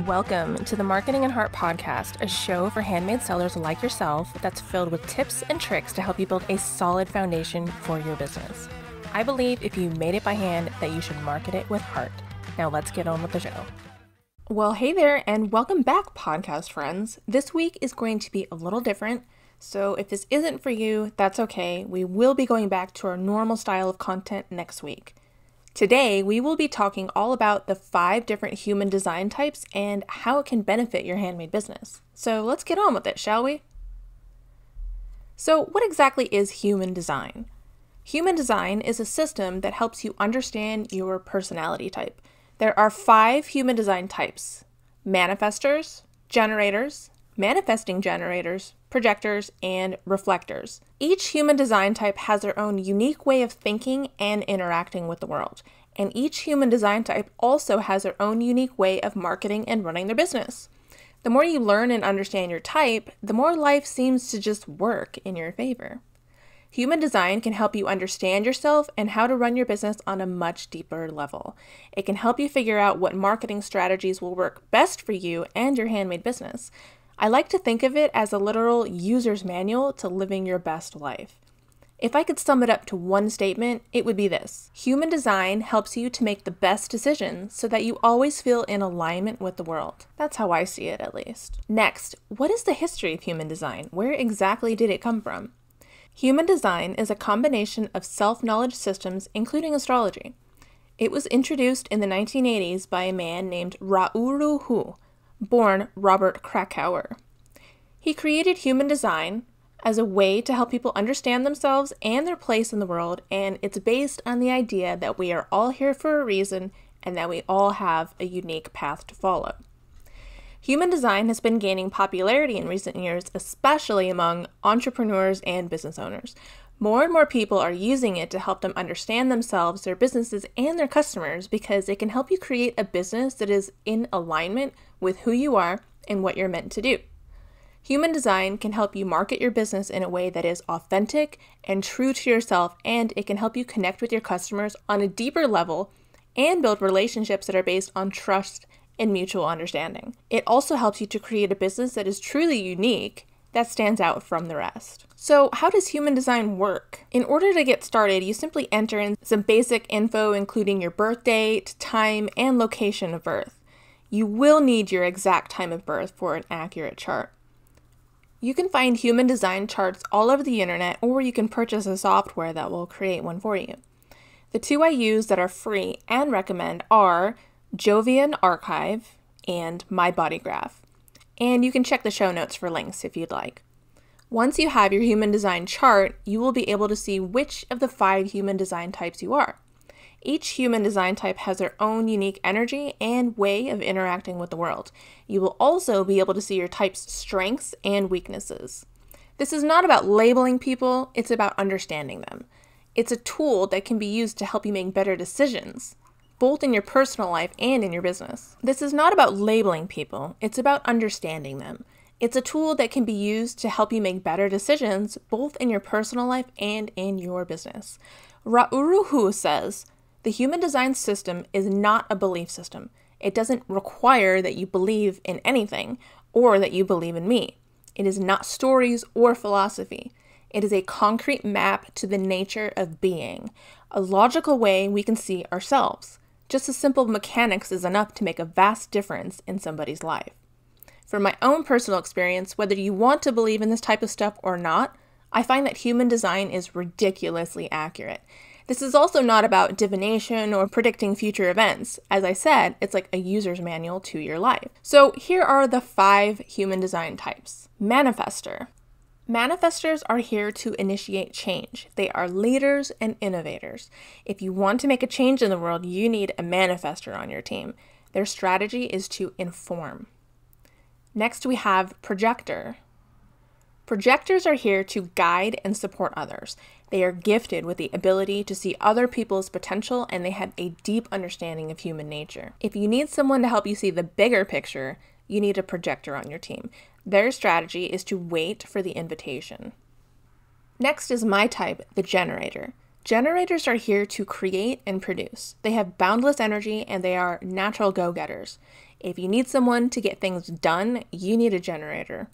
Welcome to the Marketing and Heart Podcast, a show for handmade sellers like yourself that's filled with tips and tricks to help you build a solid foundation for your business. I believe if you made it by hand that you should market it with heart. Now let's get on with the show. Well, hey there, and welcome back, podcast friends. This week is going to be a little different, so if this isn't for you, that's okay. We will be going back to our normal style of content next week. Today, we will be talking all about the 5 different human design types and how it can benefit your handmade business. So let's get on with it, shall we? So what exactly is human design? Human design is a system that helps you understand your personality type. There are 5 human design types: manifestors, generators, manifesting generators, projectors, and reflectors. Each human design type has their own unique way of thinking and interacting with the world. And each human design type also has their own unique way of marketing and running their business. The more you learn and understand your type, the more life seems to just work in your favor. Human design can help you understand yourself and how to run your business on a much deeper level. It can help you figure out what marketing strategies will work best for you and your handmade business. I like to think of it as a literal user's manual to living your best life. If I could sum it up to one statement, it would be this: human design helps you to make the best decisions so that you always feel in alignment with the world. That's how I see it, at least. Next, what is the history of human design? Where exactly did it come from? Human design is a combination of self-knowledge systems, including astrology. It was introduced in the 1980s by a man named Raoul Hu, born Robert Krakauer. He created human design as a way to help people understand themselves and their place in the world, and it's based on the idea that we are all here for a reason and that we all have a unique path to follow. Human design has been gaining popularity in recent years, especially among entrepreneurs and business owners. More and more people are using it to help them understand themselves, their businesses, and their customers because it can help you create a business that is in alignment with who you are and what you're meant to do. Human design can help you market your business in a way that is authentic and true to yourself, and it can help you connect with your customers on a deeper level and build relationships that are based on trust and mutual understanding. It also helps you to create a business that is truly unique, that stands out from the rest. So how does human design work? In order to get started, you simply enter in some basic info, including your birth date, time, and location of birth. You will need your exact time of birth for an accurate chart. You can find human design charts all over the internet, or you can purchase a software that will create one for you. The 2 I use that are free and recommend are Jovian Archive and My Body Graph. And you can check the show notes for links if you'd like. Once you have your human design chart, you will be able to see which of the 5 human design types you are. Each human design type has their own unique energy and way of interacting with the world. You will also be able to see your type's strengths and weaknesses. This is not about labeling people, it's about understanding them. It's a tool that can be used to help you make better decisions, both in your personal life and in your business. This is not about labeling people, it's about understanding them. It's a tool that can be used to help you make better decisions, both in your personal life and in your business. Raoul Hu says, "The human design system is not a belief system. It doesn't require that you believe in anything or that you believe in me. It is not stories or philosophy. It is a concrete map to the nature of being, a logical way we can see ourselves. Just a simple mechanics is enough to make a vast difference in somebody's life." From my own personal experience, whether you want to believe in this type of stuff or not, I find that human design is ridiculously accurate. This is also not about divination or predicting future events. As I said, it's like a user's manual to your life. So here are the 5 human design types. Manifestor. Manifestors are here to initiate change. They are leaders and innovators. If you want to make a change in the world, you need a manifestor on your team. Their strategy is to inform. Next, we have projector. Projectors are here to guide and support others. They are gifted with the ability to see other people's potential, and they have a deep understanding of human nature. If you need someone to help you see the bigger picture, you need a projector on your team. Their strategy is to wait for the invitation. Next is my type, the generator. Generators are here to create and produce. They have boundless energy and they are natural go-getters. If you need someone to get things done, you need a generator.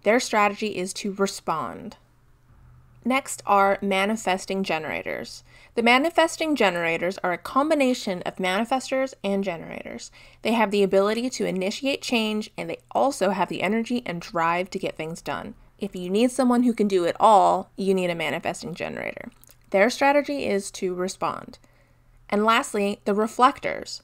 Their strategy is to respond. Next are manifesting generators. The manifesting generators are a combination of manifestors and generators. They have the ability to initiate change, and they also have the energy and drive to get things done. If you need someone who can do it all, you need a manifesting generator. Their strategy is to respond. And lastly, the reflectors.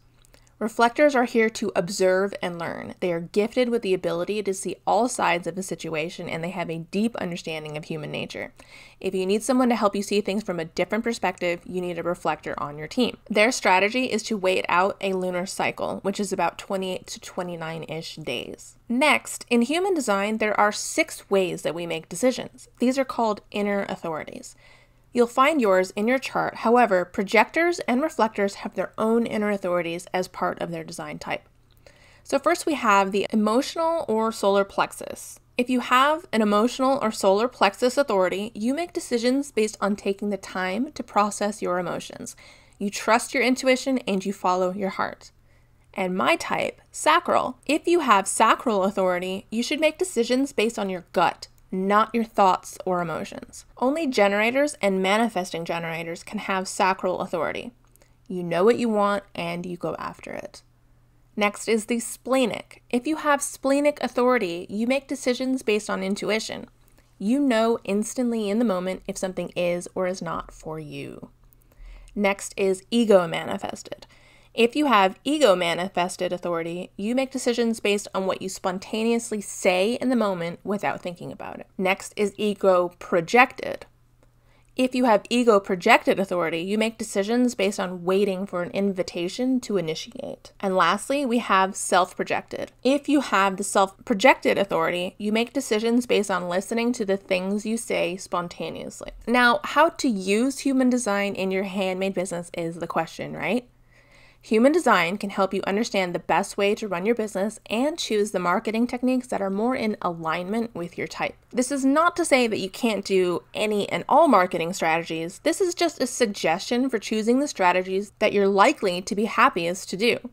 Reflectors are here to observe and learn. They are gifted with the ability to see all sides of a situation, and they have a deep understanding of human nature. If you need someone to help you see things from a different perspective, you need a reflector on your team. Their strategy is to wait out a lunar cycle, which is about 28 to 29-ish days. Next, in human design, there are 6 ways that we make decisions. These are called inner authorities. You'll find yours in your chart. However, projectors and reflectors have their own inner authorities as part of their design type. So first we have the emotional or solar plexus. If you have an emotional or solar plexus authority, you make decisions based on taking the time to process your emotions. You trust your intuition and you follow your heart. And my type, sacral. If you have sacral authority, you should make decisions based on your gut, not your thoughts or emotions. Only generators and manifesting generators can have sacral authority. You know what you want and you go after it. Next is the splenic. If you have splenic authority, you make decisions based on intuition. You know instantly in the moment if something is or is not for you. Next is ego manifested. If you have ego manifested authority, you make decisions based on what you spontaneously say in the moment without thinking about it. Next is ego projected. If you have ego projected authority, you make decisions based on waiting for an invitation to initiate. And lastly, we have self-projected. If you have the self-projected authority, you make decisions based on listening to the things you say spontaneously. Now, how to use human design in your handmade business is the question, right? Human design can help you understand the best way to run your business and choose the marketing techniques that are more in alignment with your type. This is not to say that you can't do any and all marketing strategies. This is just a suggestion for choosing the strategies that you're likely to be happiest to do.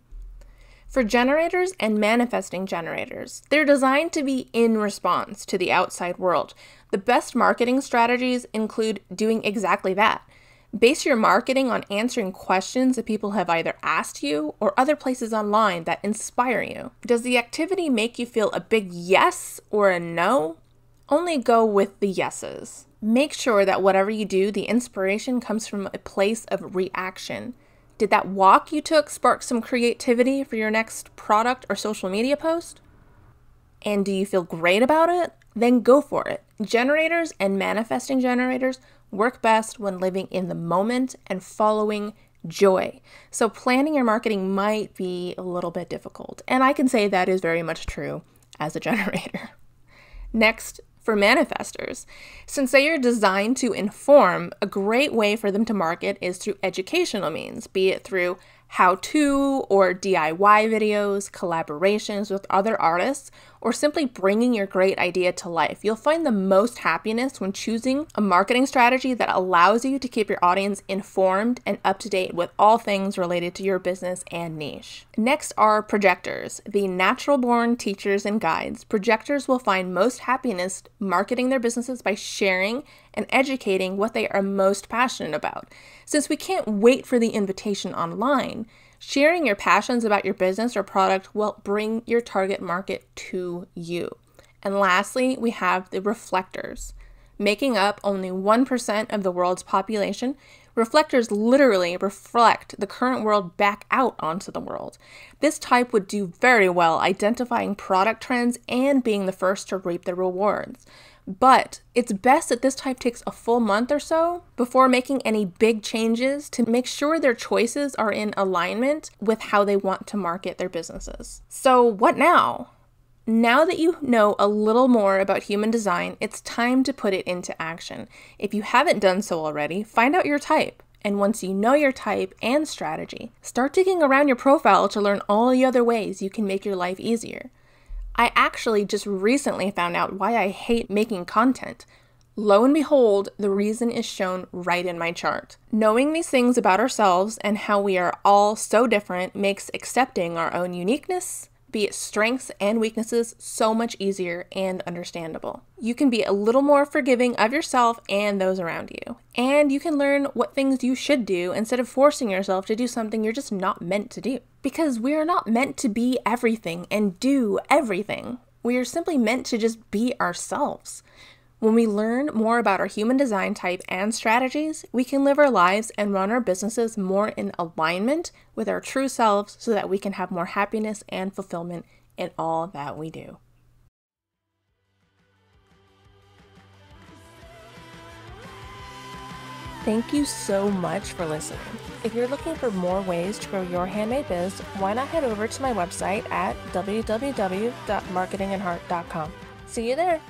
For generators and manifesting generators, they're designed to be in response to the outside world. The best marketing strategies include doing exactly that. Base your marketing on answering questions that people have either asked you or other places online that inspire you. Does the activity make you feel a big yes or a no? Only go with the yeses. Make sure that whatever you do, the inspiration comes from a place of reaction. Did that walk you took spark some creativity for your next product or social media post? And do you feel great about it? Then go for it. Generators and manifesting generators work best when living in the moment and following joy. So planning your marketing might be a little bit difficult. And I can say that is very much true as a generator. Next, for manifestors, since they are designed to inform, a great way for them to market is through educational means, be it through how-to or DIY videos, collaborations with other artists, or simply bringing your great idea to life. You'll find the most happiness when choosing a marketing strategy that allows you to keep your audience informed and up to date with all things related to your business and niche. Next are projectors, the natural-born teachers and guides. Projectors will find most happiness marketing their businesses by sharing and educating what they are most passionate about. Since we can't wait for the invitation online, sharing your passions about your business or product will bring your target market to you. And lastly, we have the reflectors. Making up only 1% of the world's population, reflectors literally reflect the current world back out onto the world. This type would do very well identifying product trends and being the first to reap the rewards. But it's best that this type takes a full month or so before making any big changes to make sure their choices are in alignment with how they want to market their businesses. So what now? Now that you know a little more about human design, it's time to put it into action. If you haven't done so already, find out your type. And once you know your type and strategy, start digging around your profile to learn all the other ways you can make your life easier. I actually just recently found out why I hate making content. Lo and behold, the reason is shown right in my chart. Knowing these things about ourselves and how we are all so different makes accepting our own uniqueness be it strengths and weaknesses, so much easier and understandable. You can be a little more forgiving of yourself and those around you. And you can learn what things you should do instead of forcing yourself to do something you're just not meant to do. Because we are not meant to be everything and do everything. We are simply meant to just be ourselves. When we learn more about our human design type and strategies, we can live our lives and run our businesses more in alignment with our true selves so that we can have more happiness and fulfillment in all that we do. Thank you so much for listening. If you're looking for more ways to grow your handmade biz, why not head over to my website at www.marketingandheart.com. See you there!